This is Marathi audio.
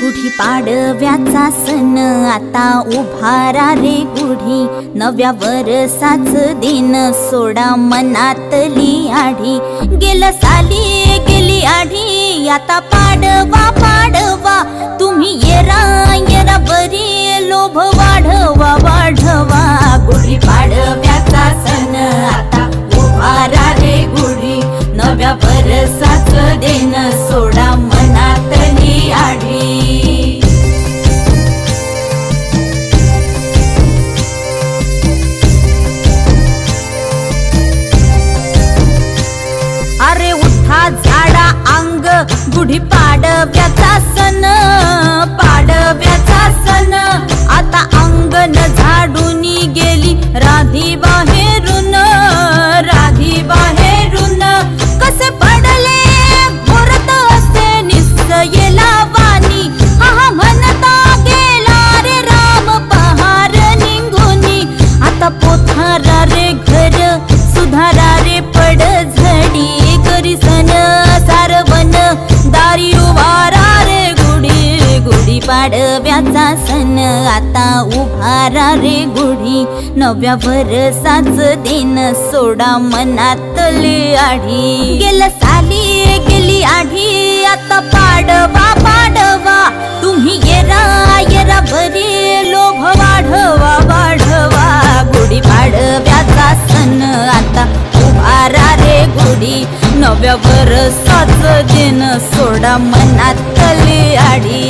गुढी पाडव्याचा सण आता उभारा रे गुढी, नव्या वर्षाच दिन सोडा मनातली आढी। गेल्या साली गेली आढी आता पाडवा पाडवा, तुम्ही येरा येरा बरी लोभ वाढवा वाढवा। गुढी पाडव्याचा सण आता उभारा रे गुढी, नव्या वर्षाच दिन सोडा मनातली आढी। अरे उठा झाडा अंग, गुढी पाडव्याचा सण पाडव्याचा सण। आता अंगण झाडून गेली राधी बाहेरून राधी बाहेरून। कसे पडले घोरत असे निश्चयला वाणी, हा म्हणता गेला रे राम पहार निघूनी। आता पोथारा रे घर सुधारा रे पड झडी, करी सन सारवन दारी उभारा रे गुढी। गुढी पाडव्याचा सण आता उभारा रे गुढी, नव्या वर्षाच दिन सोडा मनातली आढी। गेल्या साली गेली आढी आता पाडवा पाडवा, तुम्ही येरा येरा बरी लोभ वाढवा वाढवा। गुढी पाडव्याचा सण आता उभारा रे गुढी, नव्या वर्षाच दिन सोडा मनातली आढी।